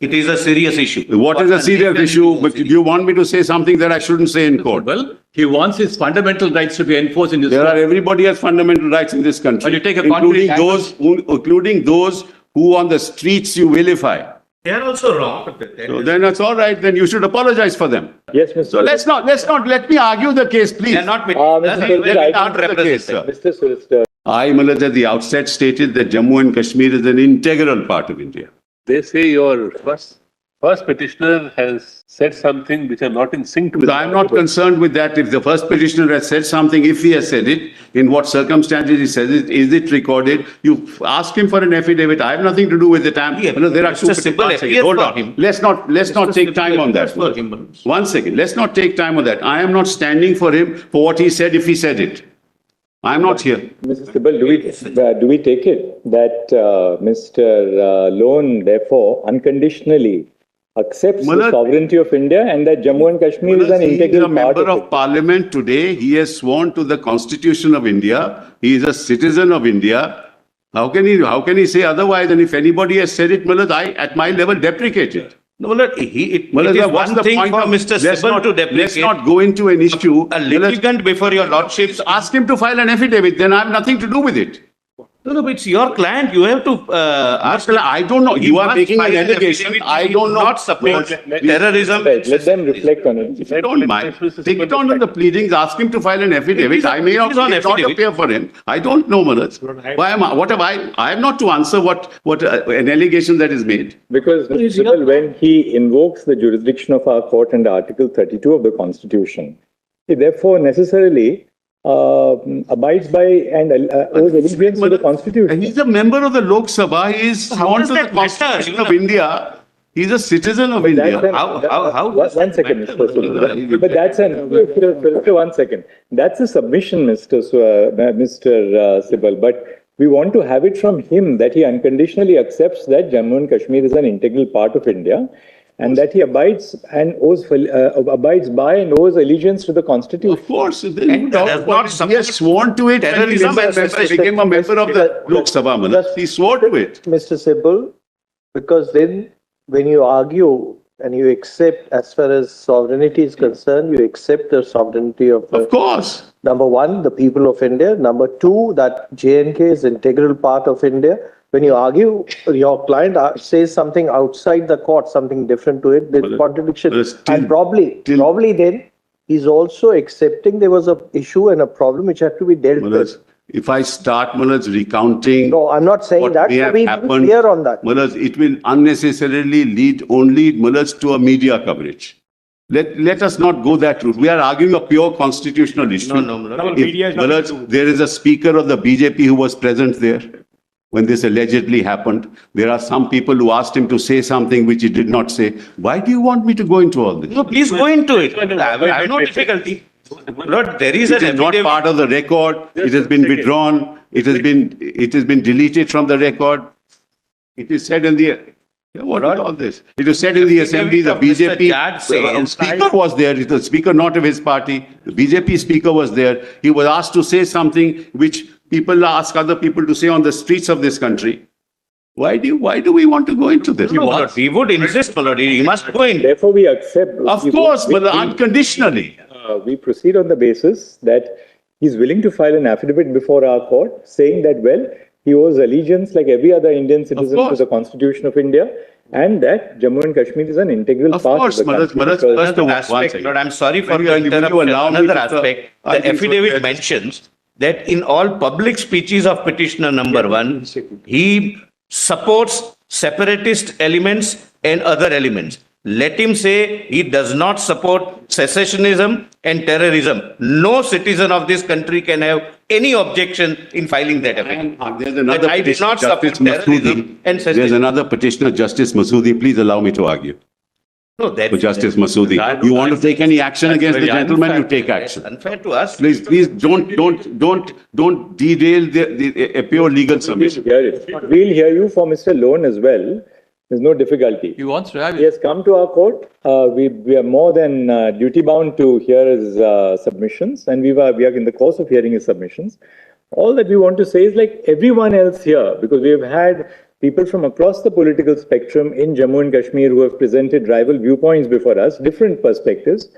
It is a serious issue. What is a serious issue? But do you want me to say something that I shouldn't say in court? Well, he wants his fundamental rights to be enforced in his There court. are everybody has fundamental rights in this country, But you take a including concrete including those who on the streets you vilify. They are also wrong. So then that's all right. Then you should apologize for them. Yes, Mr. So let's not let me argue the case, please. They are not Mr. Sultan, I not think the case, sir. Mr. Solicitor, I, Malad, at the outset stated that Jammu and Kashmir is an integral part of India. They say your first petitioner has said something which are not in sync with. But I'm not concerned with that. If the first petitioner has said something, if he has said it, in what circumstances he says it, is it recorded? You ask him for an affidavit. I have nothing to do with it. There are two. Hold on. Let's not take time on that. One second. Let's not take time on that. I am not standing for him for what he said if he said it. I'm not here. Mr. Sibal, do we take it that Mr. Lone, therefore, unconditionally accepts the sovereignty of India and that Jammu and Kashmir is an integral part of it? He is a member of Parliament today. He has sworn to the Constitution of India. He is a citizen of India. How can he say otherwise? And if anybody has said it, Malad, I, at my level, deprecate it. No, it is one thing for Mr. Sibal to deprecate. Let's not go into an issue. A litigant before your lordships. Ask him to file an affidavit. Then I have nothing to do with it. No, but it's your client. You have to ask. I don't know. You are making an allegation. I don't know. Not support terrorism. Let them reflect on it. If you don't mind, take it on the pleadings. Ask him to file an affidavit. I may not appear for him. I don't know, Manoj. What have I have not to answer what an allegation that is made. Because Mr. Sibal, when he invokes the jurisdiction of our court under Article 32 of the Constitution, he therefore necessarily abides by and owes allegiance to the Constitution. And he's a member of the Lok Sabha. He is sworn to the Constitution of India. He's a citizen of India. One second, Mr. Sultan. But that's one second. That's a submission, Mr. Sibal. But we want to have it from him that he unconditionally accepts that Jammu and Kashmir is an integral part of India, and that he abides by and owes allegiance to the Constitution. Of course, he has sworn to it. Terrorism and became a member of the Lok Sabha. He swore to it. Mr. Sibal, because then when you argue and you accept, as far as sovereignty is concerned, you accept the sovereignty of the, of course. Number one, the people of India. Number two, that J&K is an integral part of India. When you argue, your client says something outside the court, something different to it, there's contradiction. And probably then, he's also accepting there was an issue and a problem which had to be dealt with. If I start, Manoj, recounting... No, I'm not saying that. So be clear on that. Manoj, it will unnecessarily lead only, Manoj, to a media coverage. Let us not go that route. We are arguing a pure constitutional issue. Manoj, there is a speaker of the BJP who was present there when this allegedly happened. There are some people who asked him to say something which he did not say. Why do you want me to go into all this? No, please go into it. I have no difficulty. Lord, there is it is not part of the record. It has been withdrawn. It has been deleted from the record. It is said in the... What is all this? It was said in the assembly, the BJP speaker was there. It was speaker not of his party. The BJP speaker was there. He was asked to say something which people ask other people to say on the streets of this country. Why do we want to go into this? No, we would insist, you must go in. Therefore, we accept. Of course, but unconditionally. We proceed on the basis that he's willing to file an affidavit before our court saying that, well, he owes allegiance like every other Indian citizen to the Constitution of India, and that Jammu and Kashmir is an integral part of the country. Lord, I'm sorry for the interruption. Another aspect, the affidavit mentions that in all public speeches of petitioner number one, he supports separatist elements and other elements. Let him say he does not support secessionism and terrorism. No citizen of this country can have any objection in filing that affidavit. There's another petitioner, Justice Masoodi. There's another petitioner, Justice Masoodi. Please allow me to argue. No, that's Justice Masoodi. You want to take any action against the gentleman, you take action. Unfair to us. Please don't derail a pure legal submission. We'll hear you for Mr. Lone as well. There's no difficulty. He wants to have it. He has come to our court. We are more than duty bound to hear his submissions, and we are in the course of hearing his submissions. All that we want to say is, like everyone else here, because we have had people from across the political spectrum in Jammu and Kashmir who have presented rival viewpoints before us, different perspectives,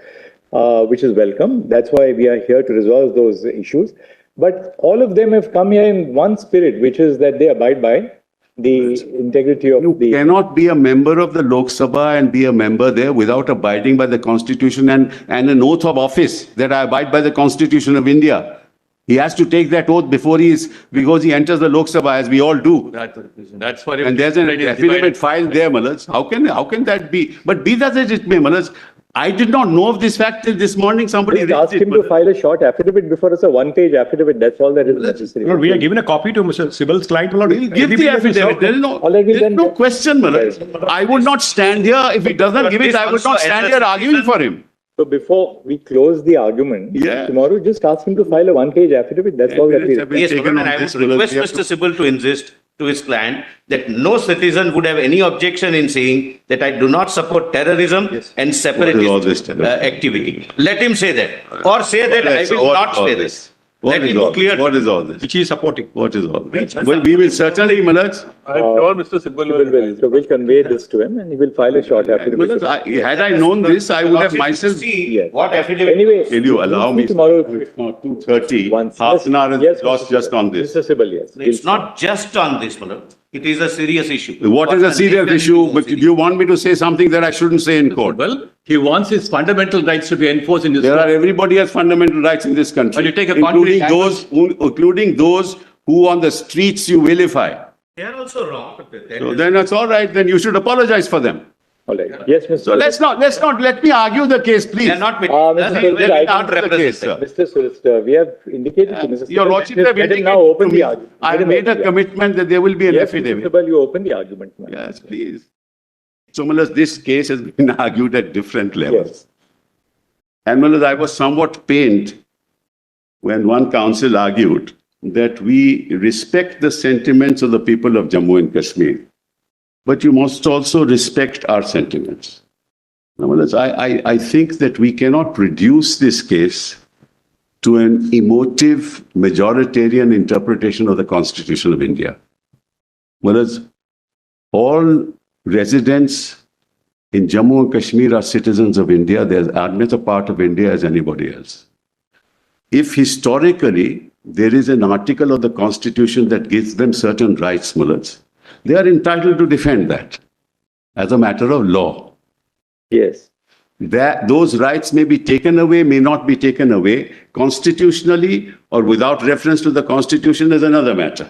which is welcome. That's why we are here to resolve those issues. But all of them have come here in one spirit, which is that they abide by the integrity of You the... cannot be a member of the Lok Sabha and be a member there without abiding by the Constitution and an oath of office that I abide by the Constitution of India. He has to take that oath because he enters the Lok Sabha, as we all do. That's for And there's an affidavit filed there, Malaj. How can that be? But be that as it may, Malaj, I did not know of this fact till this morning. Somebody Just ask him to file a short affidavit before us, a one-page affidavit. That's all that is necessary. Lord, we are given a copy to Mr. Sibal's client. Lord. We'll give the affidavit. There is no, All right, we'll there is then- no question, Malaj. I would not stand here. If he doesn't give it, I would not stand here arguing for him. So before we close the argument tomorrow, just ask him to file a one-page affidavit. That's all that we require. Yes, and I would request Mr. Sibal to insist to his client that no citizen would have any objection in saying that I do not support terrorism and separatist activity. Let him say that. Or say that I will not say this. Let it be clear. What is all this? Which he is supporting. What is all this? Well, we will certainly, Malaj. I'm sure Mr. Sibal will. So we'll convey this to him and he will file a short affidavit. Malaj, had I known this, I would have myself. See Yes. what affidavit. Anyway, Will you allow me? tomorrow? 2:30. Once. Half an hour Yes, is lost just on this. Mr. Sibal, yes. It's not just on this, Manoj. It is a serious issue. What is a serious issue? But do you want me to say something that I shouldn't say in court? Well, he wants his fundamental rights to be enforced in his There court. are everybody has fundamental rights in this country, But you take a including concrete including those who on the streets you vilify. They are also wrong. So then that's all right. Then you should apologize for them. All right. Yes, Mr. So let's not let me argue the case, please. They are not. Mr. Let Solicitor, me I not think the case, represent. sir. Mr. Solicitor, we have indicated to Mr. Your Sibal, Lordship let have him indicated now open to the me. argument. I Let him made a open the commitment that there will be an Yes, Mr. affidavit. Sibal, you open the argument now. Yes, please. So, Malas, this case has been argued at different levels. Yes. And Malas, I was somewhat pained when one counsel argued that we respect the sentiments of the people of Jammu and Kashmir, but you must also respect our sentiments. Now, Malas, I think that we cannot reduce this case to an emotive majoritarian interpretation of the Constitution of India. Whereas all residents in Jammu and Kashmir are citizens of India, they are as a part of India as anybody else. If historically there is an article of the Constitution that gives them certain rights, mullahs, they are entitled to defend that as a matter of law. Yes. That those rights may be taken away, may not be taken away, constitutionally or without reference to the Constitution is another matter.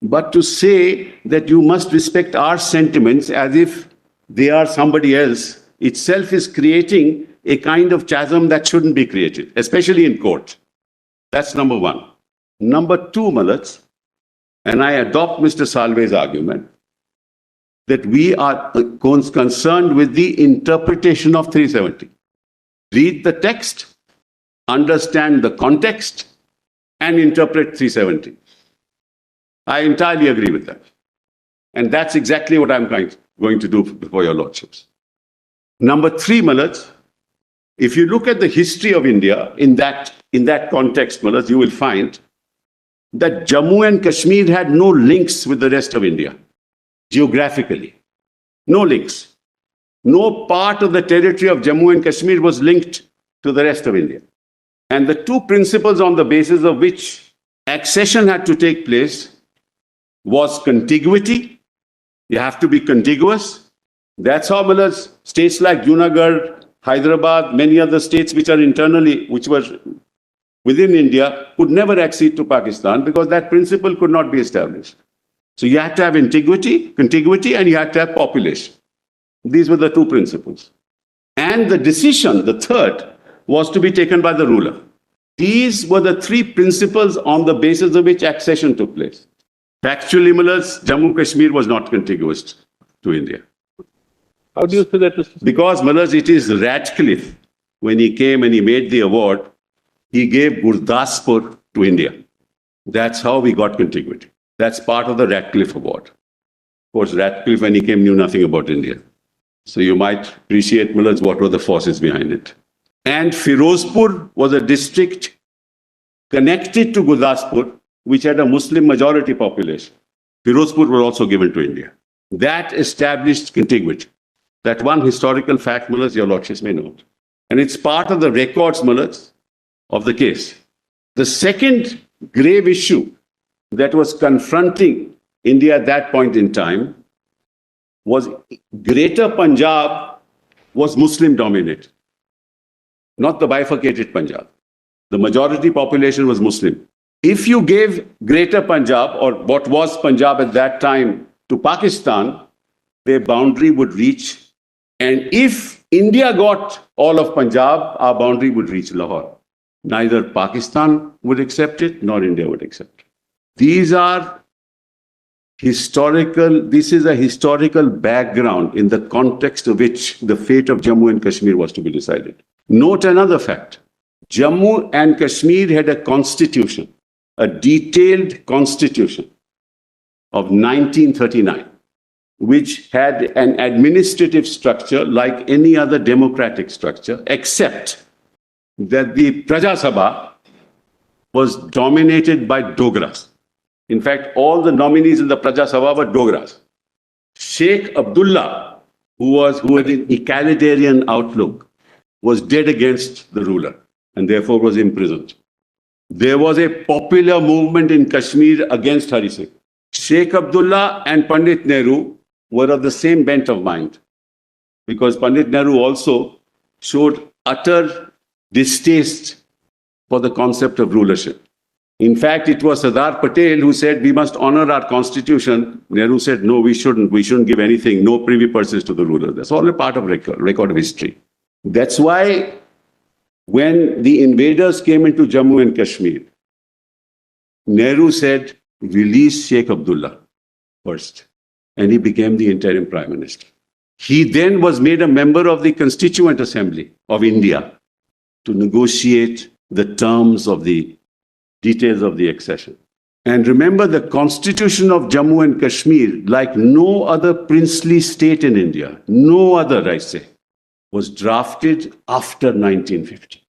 But to say that you must respect our sentiments as if they are somebody else itself is creating a kind of chasm that shouldn't be created, especially in court. That's number one. Number two, Malats, and I adopt Mr. Salve's argument, that we are concerned with the interpretation of 370. Read the text, understand the context, and interpret 370. I entirely agree with that. And that's exactly what I'm going to do before your lordships. Number three, Malats, if you look at the history of India in that context, Malats, you will find that Jammu and Kashmir had no links with the rest of India, geographically. No links. No part of the territory of Jammu and Kashmir was linked to the rest of India. And the two principles on the basis of which accession had to take place was contiguity. You have to be contiguous. That's how Mallas, states like Junagadh, Hyderabad, many other states which are internally, which were within India, could never accede to Pakistan because that principle could not be established. So you had to have contiguity, and you had to have population. These were the two principles. And the decision, the third, was to be taken by the ruler. These were the three principles on the basis of which accession took place. Factually, Mullas, Jammu Kashmir was not contiguous to India. How do you say that, Mr. Because, Mullas, it is Radcliffe, when he came and he made the award, he gave Gurdaspur to India. That's how we got contiguity. That's part of the Radcliffe Award. Of course, Radcliffe, when he came, knew nothing about India. So you might appreciate, Mullas, what were the forces behind it. And Firozpur was a district connected to Gurdaspur, which had a Muslim majority population. Firozpur was also given to India. That established contiguity. That one historical fact, Mullahs, your lordships may note. And it's part of the records, Mullahs, of the case. The second grave issue that was confronting India at that point in time was Greater Punjab was Muslim dominated, not the bifurcated Punjab. The majority population was Muslim. If you gave Greater Punjab, or what was Punjab at that time, to Pakistan, their boundary would reach. And if India got all of Punjab, our boundary would reach Lahore. Neither Pakistan would accept it, nor India would accept it. These are historical, this is a historical background in the context of which the fate of Jammu and Kashmir was to be decided. Note another fact. Jammu and Kashmir had a constitution, a detailed constitution of 1939, which had an administrative structure like any other democratic structure, except that the Praja Sabha was dominated by Dogras. In fact, all the nominees in the Praja Sabha were Dogras. Sheikh Abdullah, who had an egalitarian outlook, was dead against the ruler and therefore was imprisoned. There was a popular movement in Kashmir against Harish Salve. Sheikh Abdullah and Pandit Nehru were of the same bent of mind, because Pandit Nehru also showed utter distaste for the concept of rulership. In fact, it was Sardar Patel who said, we must honor our constitution. Nehru said, no, we shouldn't. We shouldn't give anything, no privy purses to the ruler. That's all a part of record of history. That's why when the invaders came into Jammu and Kashmir, Nehru said, release Sheikh Abdullah first. And he became the interim prime minister. He then was made a member of the Constituent Assembly of India to negotiate the terms of the details of the accession. And remember, the constitution of Jammu and Kashmir, like no other princely state in India, no other, I say, was drafted after 1950.